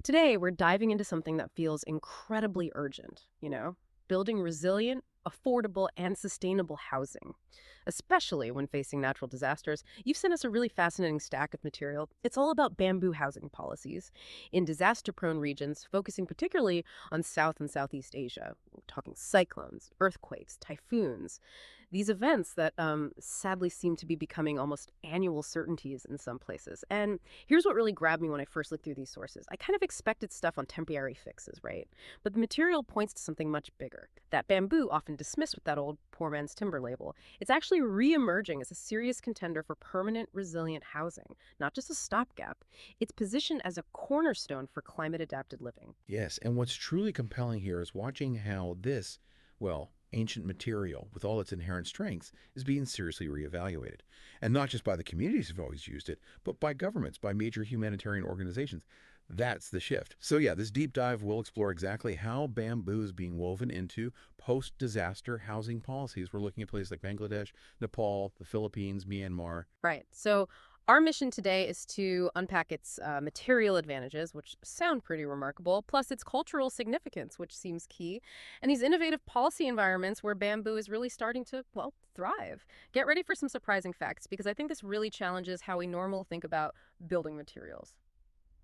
Today, we're diving into something that feels incredibly urgent, building resilient, affordable, and sustainable housing, especially when facing natural disasters. You've sent us a really fascinating stack of material. It's all about bamboo housing policies in disaster-prone regions, focusing particularly on South and Southeast Asia. We're talking cyclones, earthquakes, typhoons, these events that sadly seem to be becoming almost annual certainties in some places. And here's what really grabbed me when I first looked through these sources. I kind of expected stuff on temporary fixes, right? But the material points to something much bigger. That bamboo, often dismissed with that old poor man's timber label, it's actually re-emerging as a serious contender for permanent, resilient housing, not just a stopgap. It's positioned as a cornerstone for climate-adapted living. Yes, and what's truly compelling here is watching how this, well, ancient material, with all its inherent strengths, is being seriously reevaluated. And not just by the communities who've always used it, but by governments, by major humanitarian organizations. That's the shift. So yeah, this deep dive will explore exactly how bamboo is being woven into post-disaster housing policies. We're looking at places like Bangladesh, Nepal, the Philippines, Myanmar. Right. So our mission today is to unpack its material advantages, which sound pretty remarkable, plus its cultural significance, which seems key, and these innovative policy environments where bamboo is really starting to, well, thrive. Get ready for some surprising facts, because I think this really challenges how we normally think about building materials.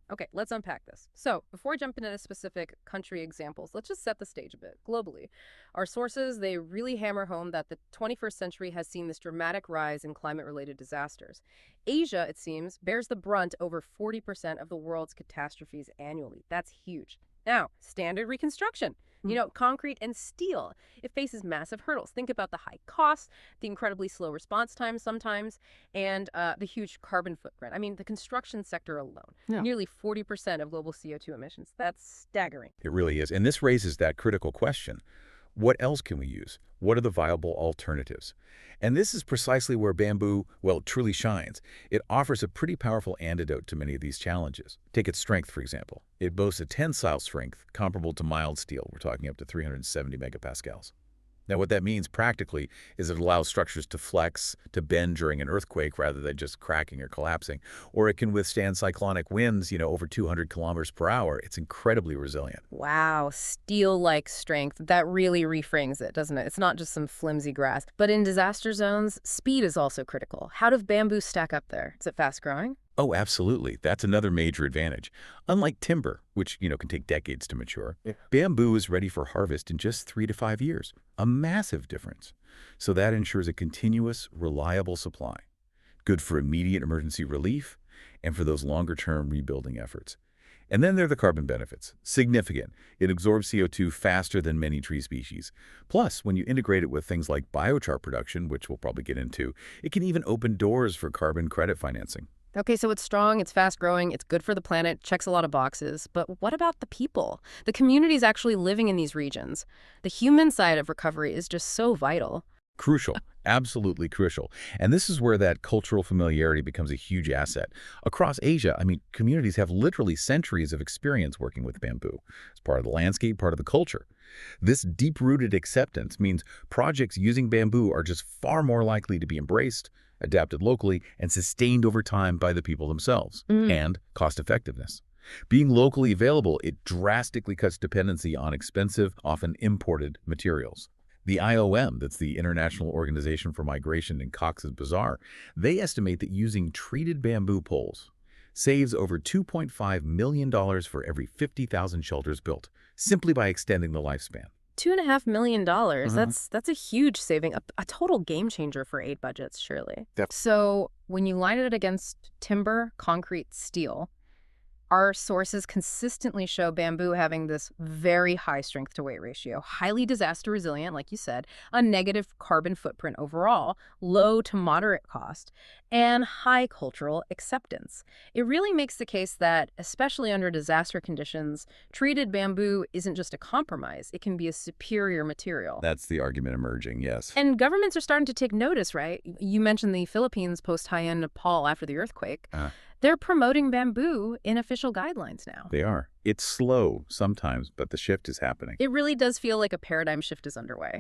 Okay, let's unpack this. So, before I jump into specific country examples, let's just set the stage a bit. Globally, our sources, they really hammer home that the 21st century has seen this dramatic rise in climate-related disasters. Asia, it seems, bears the brunt over 40% of the world's catastrophes annually. That's huge. Now, standard reconstruction. Concrete and steel. It faces massive hurdles. Think about the high costs, the incredibly slow response times sometimes, and the huge carbon footprint. I mean, the construction sector alone, nearly 40% of global CO2 emissions. That's staggering. It really is. And this raises that critical question. What else can we use? What are the viable alternatives? And this is precisely where bamboo, well, truly shines. It offers a pretty powerful antidote to many of these challenges. Take its strength, for example. It boasts a tensile strength comparable to mild steel. We're talking up to 370 megapascals. Now, what that means practically is it allows structures to flex, to bend during an earthquake rather than just cracking or collapsing. Or it can withstand cyclonic winds, over 200 kilometers per hour. It's incredibly resilient. Wow, steel-like strength. That really reframes it, doesn't it? It's not just some flimsy grass. But in disaster zones, speed is also critical. How does bamboo stack up there? Is it fast-growing? Oh, absolutely. That's another major advantage. Unlike timber, which, can take decades to mature, bamboo is ready for harvest in just 3 to 5 years. A massive difference. So that ensures a continuous, reliable supply. Good for immediate emergency relief and for those longer-term rebuilding efforts. And then there are the carbon benefits. Significant. It absorbs CO2 faster than many tree species. Plus, when you integrate it with things like biochar production, which we'll probably get into, it can even open doors for carbon credit financing. Okay, so it's strong, it's fast-growing, it's good for the planet, checks a lot of boxes. But what about the people? The communities actually living in these regions. The human side of recovery is just so vital. Crucial. Absolutely crucial. And this is where that cultural familiarity becomes a huge asset. Across Asia, communities have literally centuries of experience working with bamboo. It's part of the landscape, part of the culture. This deep-rooted acceptance means projects using bamboo are just far more likely to be embraced, adapted locally, and sustained over time by the people themselves. And cost effectiveness. Being locally available, it drastically cuts dependency on expensive, often imported materials. The IOM, that's the International Organization for Migration in Cox's Bazar, they estimate that using treated bamboo poles saves over $2.5 million for every 50,000 shelters built, simply by extending the lifespan. $2.5 million. That's a huge saving, a total game changer for aid budgets, surely. So when you line it against timber, concrete, steel, our sources consistently show bamboo having this very high strength-to-weight ratio, highly disaster resilient, like you said, a negative carbon footprint overall, low to moderate cost, and high cultural acceptance. It really makes the case that, especially under disaster conditions, treated bamboo isn't just a compromise. It can be a superior material. That's the argument emerging, yes. And governments are starting to take notice, right? You mentioned the Philippines post-Haiyan Nepal after the earthquake. They're promoting bamboo in official guidelines now. They are. It's slow sometimes, but the shift is happening. It really does feel like a paradigm shift is underway.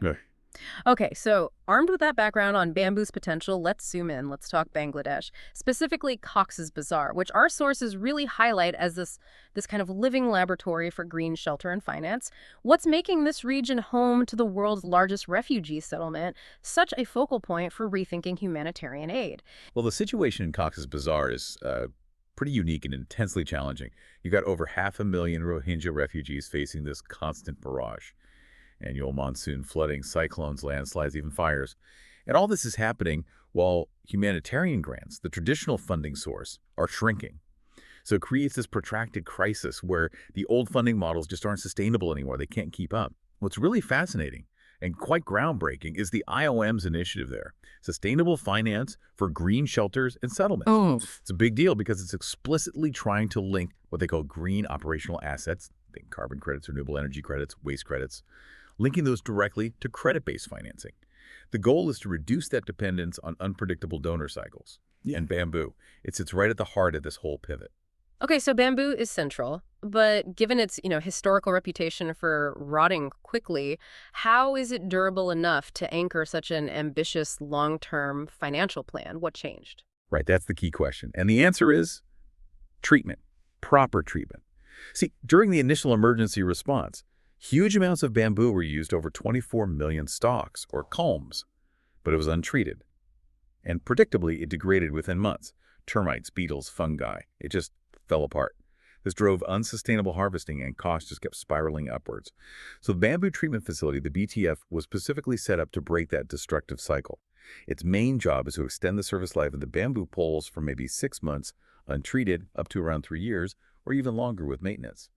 Okay, so armed with that background on bamboo's potential, let's zoom in. Let's talk Bangladesh, specifically Cox's Bazar, which our sources really highlight as this kind of living laboratory for green shelter and finance. What's making this region home to the world's largest refugee settlement such a focal point for rethinking humanitarian aid? Well, the situation in Cox's Bazar is pretty unique and intensely challenging. You've got over 500,000 Rohingya refugees facing this constant barrage. Annual monsoon flooding, cyclones, landslides, even fires. And all this is happening while humanitarian grants, the traditional funding source, are shrinking. So it creates this protracted crisis where the old funding models just aren't sustainable anymore. They can't keep up. What's really fascinating and quite groundbreaking is the IOM's initiative there, Sustainable Finance for Green Shelters and Settlements. Oh, It's a big deal because it's explicitly trying to link what they call green operational assets, think carbon credits, renewable energy credits, waste credits, linking those directly to credit-based financing. The goal is to reduce that dependence on unpredictable donor cycles. Yeah. And bamboo, it sits right at the heart of this whole pivot. okay, so bamboo is central, but given its, historical reputation for rotting quickly, how is it durable enough to anchor such an ambitious long-term financial plan? What changed? Right, that's the key question. And the answer is treatment, proper treatment. See, during the initial emergency response, huge amounts of bamboo were used, over 24 million stalks, or culms, but it was untreated. And predictably, it degraded within months. Termites, beetles, fungi, it just fell apart. This drove unsustainable harvesting and costs just kept spiraling upwards. So the bamboo treatment facility, the BTF, was specifically set up to break that destructive cycle. Its main job is to extend the service life of the bamboo poles from maybe 6 months, untreated, up to around 3 years, or even longer with maintenance.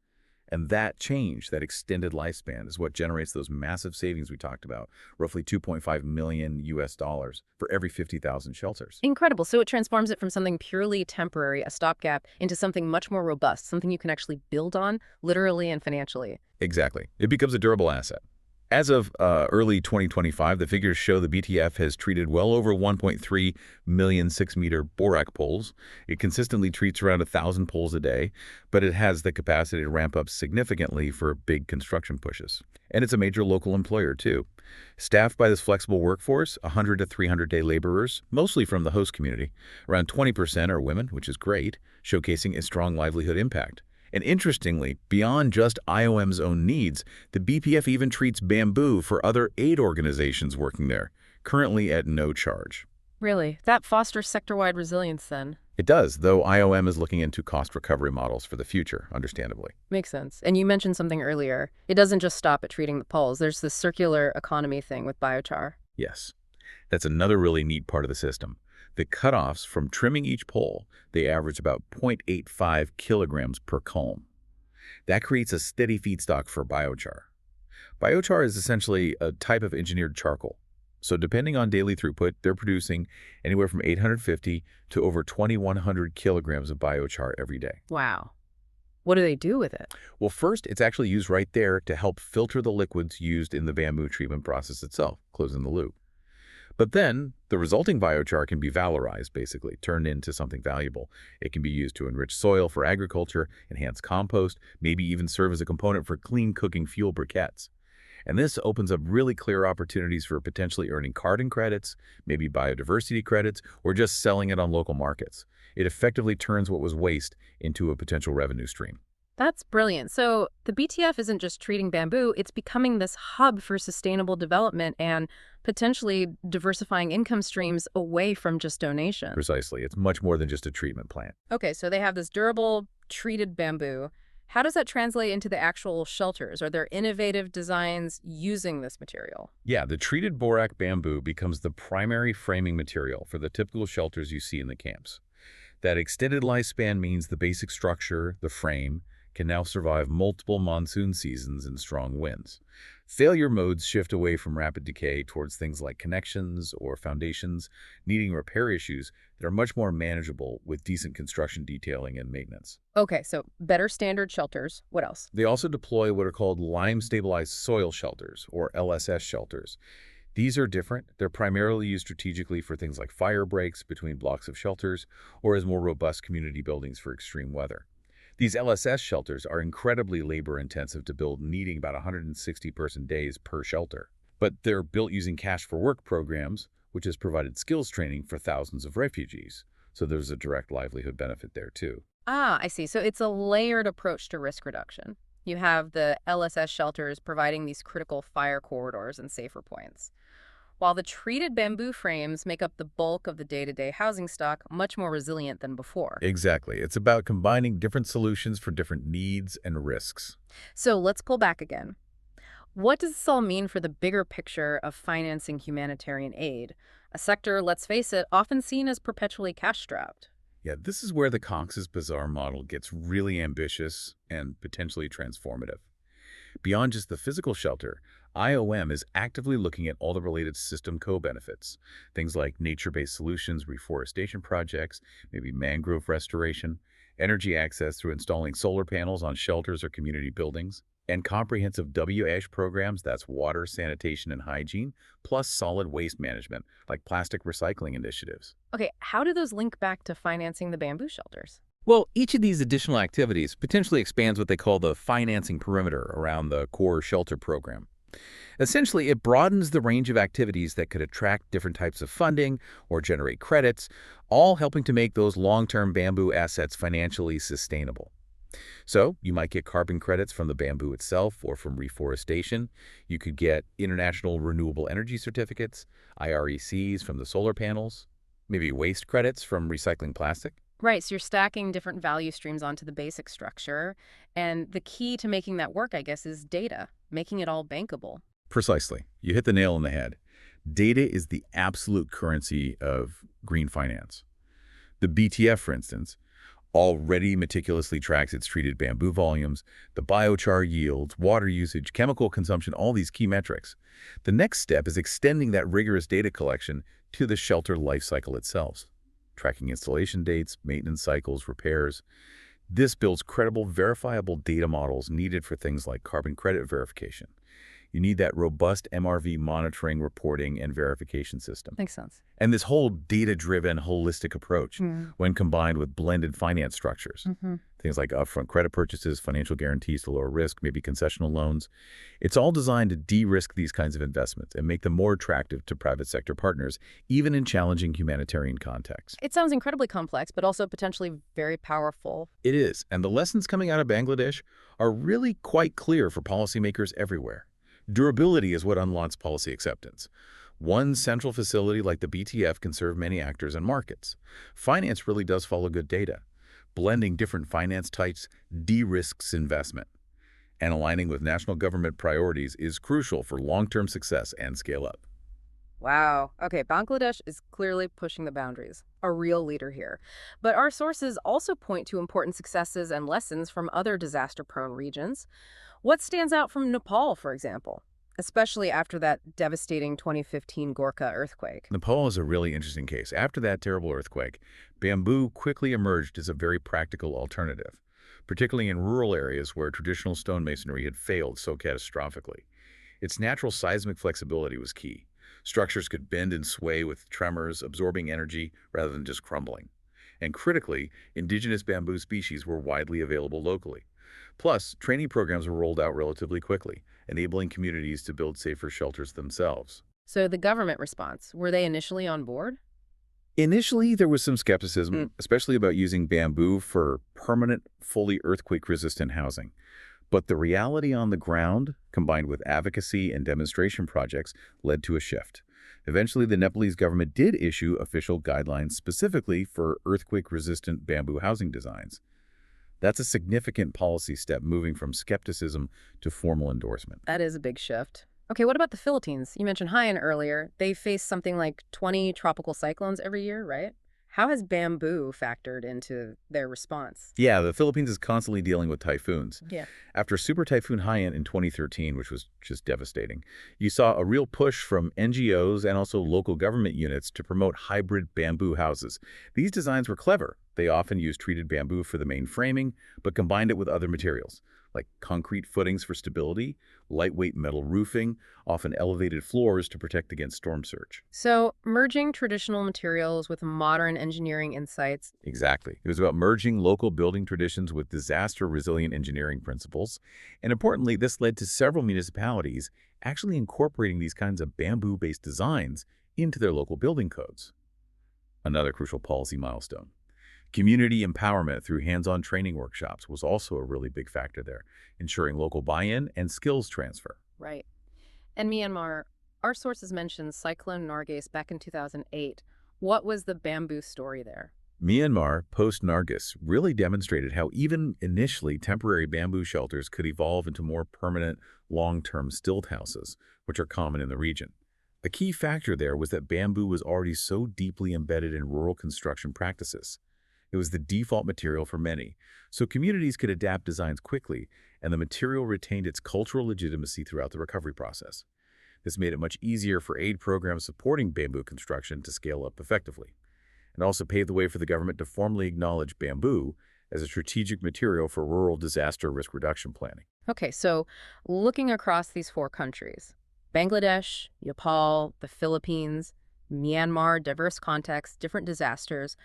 And that change, that extended lifespan, is what generates those massive savings we talked about, roughly 2.5 million US dollars for every 50,000 shelters. Incredible. So it transforms it from something purely temporary, a stopgap, into something much more robust, something you can actually build on, literally and financially. Exactly. It becomes a durable asset. As of early 2025, the figures show the BTF has treated well over 1.3 million 6-meter borax poles. It consistently treats around 1,000 poles a day, but it has the capacity to ramp up significantly for big construction pushes. And it's a major local employer, too. Staffed by this flexible workforce, 100 to 300-day laborers, mostly from the host community. Around 20% are women, which is great, showcasing a strong livelihood impact. And interestingly, beyond just IOM's own needs, the BPF even treats bamboo for other aid organizations working there, currently at no charge. Really? That fosters sector-wide resilience then. It does, though IOM is looking into cost recovery models for the future, understandably. Makes sense. And you mentioned something earlier. It doesn't just stop at treating the poles. There's this circular economy thing with biochar. Yes, that's another really neat part of the system. The cutoffs from trimming each pole, they average about 0.85 kilograms per culm. That creates a steady feedstock for biochar. Biochar is essentially a type of engineered charcoal. So depending on daily throughput, they're producing anywhere from 850 to over 2,100 kilograms of biochar every day. Wow. What do they do with it? Well, first, it's actually used right there to help filter the liquids used in the bamboo treatment process itself, closing the loop. But then, the resulting biochar can be valorized, basically, turned into something valuable. It can be used to enrich soil for agriculture, enhance compost, maybe even serve as a component for clean cooking fuel briquettes. And this opens up really clear opportunities for potentially earning carbon credits, maybe biodiversity credits, or just selling it on local markets. It effectively turns what was waste into a potential revenue stream. That's brilliant. So the BTF isn't just treating bamboo, it's becoming this hub for sustainable development and potentially diversifying income streams away from just donations. Precisely. It's much more than just a treatment plant. Okay, so they have this durable, treated bamboo. How does that translate into the actual shelters? Are there innovative designs using this material? Yeah, the treated borax bamboo becomes the primary framing material for the typical shelters you see in the camps. That extended lifespan means the basic structure, the frame, can now survive multiple monsoon seasons and strong winds. Failure modes shift away from rapid decay towards things like connections or foundations, needing repair issues that are much more manageable with decent construction detailing and maintenance. Okay, so better standard shelters. What else? They also deploy what are called lime-stabilized soil shelters, or LSS shelters. These are different. They're primarily used strategically for things like fire breaks between blocks of shelters or as more robust community buildings for extreme weather. These LSS shelters are incredibly labor-intensive to build, needing about 160 person days per shelter. But they're built using cash for work programs, which has provided skills training for thousands of refugees. So there's a direct livelihood benefit there, too. Ah, I see. So it's a layered approach to risk reduction. You have the LSS shelters providing these critical fire corridors and safer points, while the treated bamboo frames make up the bulk of the day-to-day housing stock, much more resilient than before. Exactly. It's about combining different solutions for different needs and risks. So let's pull back again. What does this all mean for the bigger picture of financing humanitarian aid? A sector, let's face it, often seen as perpetually cash-strapped. Yeah, this is where the Cox's Bazar model gets really ambitious and potentially transformative. Beyond just the physical shelter, IOM is actively looking at all the related system co-benefits. Things like nature-based solutions, reforestation projects, maybe mangrove restoration, energy access through installing solar panels on shelters or community buildings, and comprehensive WASH programs, that's water, sanitation, and hygiene, plus solid waste management, like plastic recycling initiatives. Okay, how do those link back to financing the bamboo shelters? Well, each of these additional activities potentially expands what they call the financing perimeter around the core shelter program. Essentially, it broadens the range of activities that could attract different types of funding or generate credits, all helping to make those long-term bamboo assets financially sustainable. So you might get carbon credits from the bamboo itself or from reforestation. You could get international renewable energy certificates, IRECs from the solar panels, maybe waste credits from recycling plastic. Right, so you're stacking different value streams onto the basic structure. And the key to making that work, I guess, is data, making it all bankable. Precisely. You hit the nail on the head. Data is the absolute currency of green finance. The BTF, for instance, already meticulously tracks its treated bamboo volumes, the biochar yields, water usage, chemical consumption, all these key metrics. The next step is extending that rigorous data collection to the shelter life cycle itself, tracking installation dates, maintenance cycles, repairs. This builds credible, verifiable data models needed for things like carbon credit verification. You need that robust MRV monitoring, reporting, and verification system. Makes sense. And this whole data-driven, holistic approach, when combined with blended finance structures, things like upfront credit purchases, financial guarantees to lower risk, maybe concessional loans, it's all designed to de-risk these kinds of investments and make them more attractive to private sector partners, even in challenging humanitarian contexts. It sounds incredibly complex, but also potentially very powerful. It is, and the lessons coming out of Bangladesh are really quite clear for policymakers everywhere. Durability is what unlocks policy acceptance. One central facility like the BTF can serve many actors and markets. Finance really does follow good data. Blending different finance types de-risks investment. And aligning with national government priorities is crucial for long-term success and scale-up. Wow. Okay, Bangladesh is clearly pushing the boundaries, a real leader here. But our sources also point to important successes and lessons from other disaster-prone regions. What stands out from Nepal, for example, especially after that devastating 2015 Gorkha earthquake? Nepal is a really interesting case. After that terrible earthquake, bamboo quickly emerged as a very practical alternative, particularly in rural areas where traditional stonemasonry had failed so catastrophically. Its natural seismic flexibility was key. Structures could bend and sway with tremors, absorbing energy rather than just crumbling. And critically, indigenous bamboo species were widely available locally. Plus, training programs were rolled out relatively quickly, enabling communities to build safer shelters themselves. So the government response, were they initially on board? Initially, there was some skepticism, especially about using bamboo for permanent, fully earthquake-resistant housing. But the reality on the ground, combined with advocacy and demonstration projects, led to a shift. Eventually, the Nepalese government did issue official guidelines specifically for earthquake-resistant bamboo housing designs. That's a significant policy step, moving from skepticism to formal endorsement. That is a big shift. Okay, what about the Philippines? You mentioned Haiyan earlier. They face something like 20 tropical cyclones every year, right? How has bamboo factored into their response? Yeah, the Philippines is constantly dealing with typhoons. Yeah. After Super Typhoon Haiyan in 2013, which was just devastating, you saw a real push from NGOs and also local government units to promote hybrid bamboo houses. These designs were clever. They often used treated bamboo for the main framing, but combined it with other materials, like concrete footings for stability, lightweight metal roofing, often elevated floors to protect against storm surge. So, merging traditional materials with modern engineering insights. Exactly. It was about merging local building traditions with disaster-resilient engineering principles. And importantly, this led to several municipalities actually incorporating these kinds of bamboo-based designs into their local building codes. Another crucial policy milestone. Community empowerment through hands-on training workshops was also a really big factor there, ensuring local buy-in and skills transfer. Right. And Myanmar, our sources mentioned Cyclone Nargis back in 2008. What was the bamboo story there? Myanmar, post-Nargis, really demonstrated how even initially temporary bamboo shelters could evolve into more permanent, long-term stilt houses, which are common in the region. A key factor there was that bamboo was already so deeply embedded in rural construction practices. It was the default material for many, so communities could adapt designs quickly, and the material retained its cultural legitimacy throughout the recovery process. This made it much easier for aid programs supporting bamboo construction to scale up effectively. It also paved the way for the government to formally acknowledge bamboo as a strategic material for rural disaster risk reduction planning. Okay, so looking across these four countries, Bangladesh, Nepal, the Philippines, Myanmar, diverse contexts, different disasters,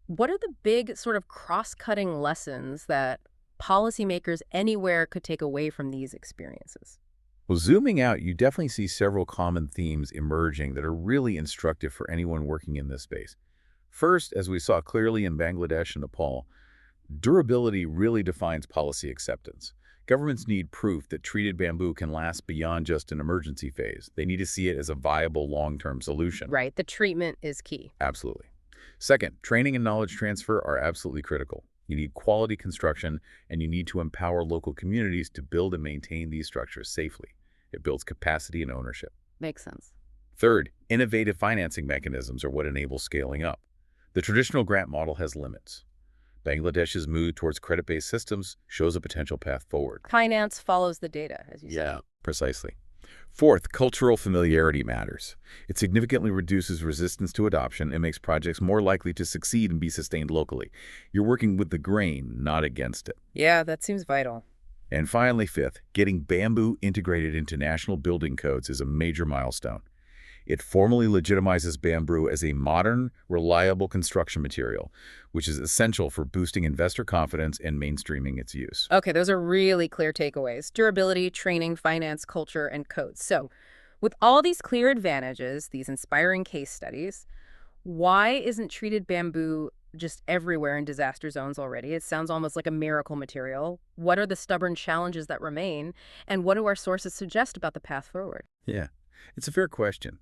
what are the big sort of cross-cutting lessons that policymakers anywhere could take away from these experiences? Well, zooming out, you definitely see several common themes emerging that are really instructive for anyone working in this space. First, as we saw clearly in Bangladesh and Nepal, durability really defines policy acceptance. Governments need proof that treated bamboo can last beyond just an emergency phase. They need to see it as a viable long-term solution. Right, the treatment is key. Absolutely. Second, training and knowledge transfer are absolutely critical. You need quality construction, and you need to empower local communities to build and maintain these structures safely. It builds capacity and ownership. Makes sense. Third, innovative financing mechanisms are what enable scaling up. The traditional grant model has limits. Bangladesh's move towards credit-based systems shows a potential path forward. Finance follows the data, as you said. Precisely. Fourth, cultural familiarity matters. It significantly reduces resistance to adoption and makes projects more likely to succeed and be sustained locally. You're working with the grain, not against it. Yeah, that seems vital. And finally, fifth, getting bamboo integrated into national building codes is a major milestone. It formally legitimizes bamboo as a modern, reliable construction material, which is essential for boosting investor confidence and mainstreaming its use. Okay, those are really clear takeaways. Durability, training, finance, culture, and codes. So, with all these clear advantages, these inspiring case studies, why isn't treated bamboo just everywhere in disaster zones already? It sounds almost like a miracle material. What are the stubborn challenges that remain? And what do our sources suggest about the path forward? Yeah, it's a fair question.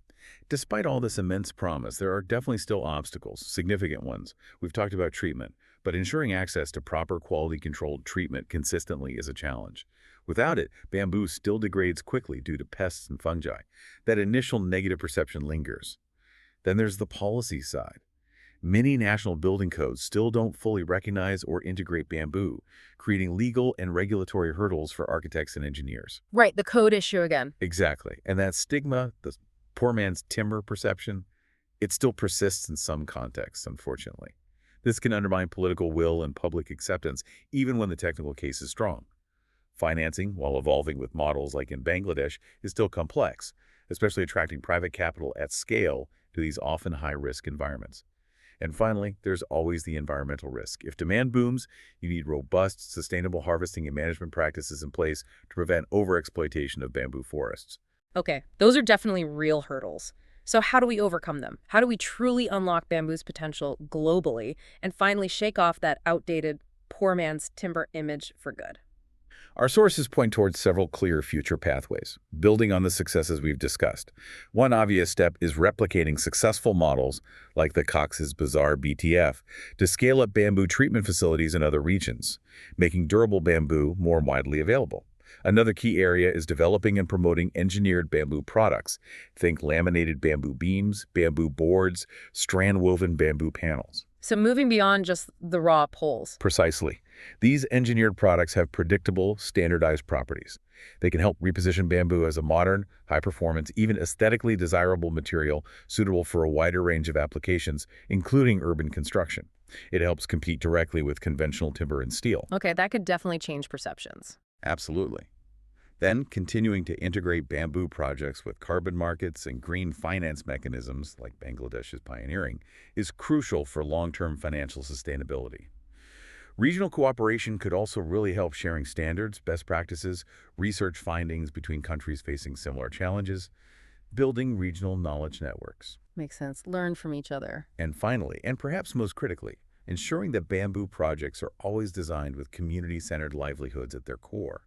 Despite all this immense promise, there are definitely still obstacles, significant ones. We've talked about treatment, but ensuring access to proper quality-controlled treatment consistently is a challenge. Without it, bamboo still degrades quickly due to pests and fungi. That initial negative perception lingers. Then there's the policy side. Many national building codes still don't fully recognize or integrate bamboo, creating legal and regulatory hurdles for architects and engineers. Right, the code issue again. Exactly. And that stigma, the poor man's timber perception, it still persists in some contexts, unfortunately. This can undermine political will and public acceptance, even when the technical case is strong. Financing, while evolving with models like in Bangladesh, is still complex, especially attracting private capital at scale to these often high-risk environments. And finally, there's always the environmental risk. If demand booms, you need robust, sustainable harvesting and management practices in place to prevent overexploitation of bamboo forests. Okay, those are definitely real hurdles. So how do we overcome them? How do we truly unlock bamboo's potential globally and finally shake off that outdated poor man's timber image for good? Our sources point towards several clear future pathways, building on the successes we've discussed. One obvious step is replicating successful models like the Cox's Bazar BTF to scale up bamboo treatment facilities in other regions, making durable bamboo more widely available. Another key area is developing and promoting engineered bamboo products. Think laminated bamboo beams, bamboo boards, strand-woven bamboo panels. So moving beyond just the raw poles. Precisely. These engineered products have predictable, standardized properties. They can help reposition bamboo as a modern, high-performance, even aesthetically desirable material suitable for a wider range of applications, including urban construction. It helps compete directly with conventional timber and steel. Okay, that could definitely change perceptions. Absolutely. Then, continuing to integrate bamboo projects with carbon markets and green finance mechanisms, like Bangladesh is pioneering, is crucial for long-term financial sustainability. Regional cooperation could also really help sharing standards, best practices, research findings between countries facing similar challenges, building regional knowledge networks. Makes sense. Learn from each other. And finally, and perhaps most critically, ensuring that bamboo projects are always designed with community-centered livelihoods at their core.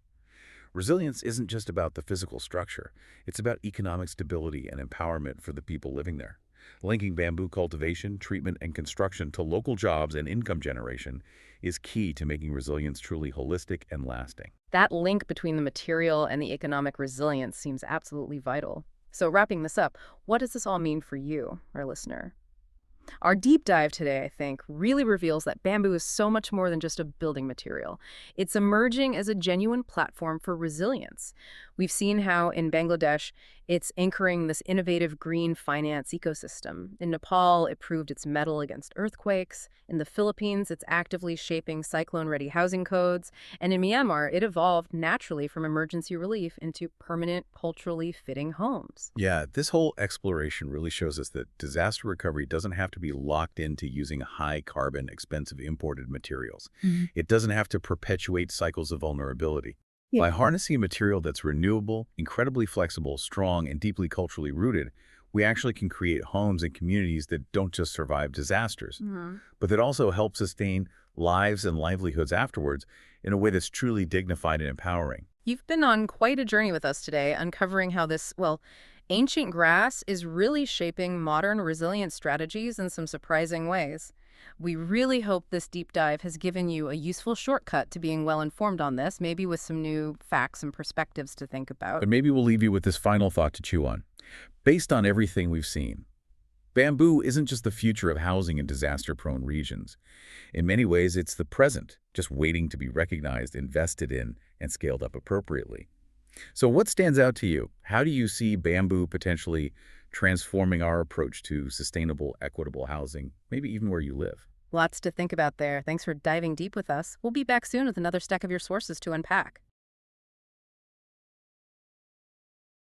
Resilience isn't just about the physical structure. It's about economic stability and empowerment for the people living there. Linking bamboo cultivation, treatment, and construction to local jobs and income generation is key to making resilience truly holistic and lasting. That link between the material and the economic resilience seems absolutely vital. So wrapping this up, what does this all mean for you, our listener? Our deep dive today, I think, really reveals that bamboo is so much more than just a building material. It's emerging as a genuine platform for resilience. We've seen how in Bangladesh, it's anchoring this innovative green finance ecosystem. In Nepal, it proved its mettle against earthquakes. In the Philippines, it's actively shaping cyclone-ready housing codes. And in Myanmar, it evolved naturally from emergency relief into permanent, culturally fitting homes. Yeah, this whole exploration really shows us that disaster recovery doesn't have to be locked into using high-carbon, expensive imported materials. It doesn't have to perpetuate cycles of vulnerability. By harnessing a material that's renewable, incredibly flexible, strong, and deeply culturally rooted, we actually can create homes and communities that don't just survive disasters, but that also help sustain lives and livelihoods afterwards in a way that's truly dignified and empowering. You've been on quite a journey with us today, uncovering how this, well, ancient grass is really shaping modern resilience strategies in some surprising ways. We really hope this deep dive has given you a useful shortcut to being well informed on this, maybe with some new facts and perspectives to think about. But maybe we'll leave you with this final thought to chew on. Based on everything we've seen, bamboo isn't just the future of housing in disaster-prone regions. In many ways, it's the present, just waiting to be recognized, invested in, and scaled up appropriately. So what stands out to you? How do you see bamboo potentially transforming our approach to sustainable, equitable housing, maybe even where you live? Lots to think about there. Thanks for diving deep with us. We'll be back soon with another stack of your sources to unpack.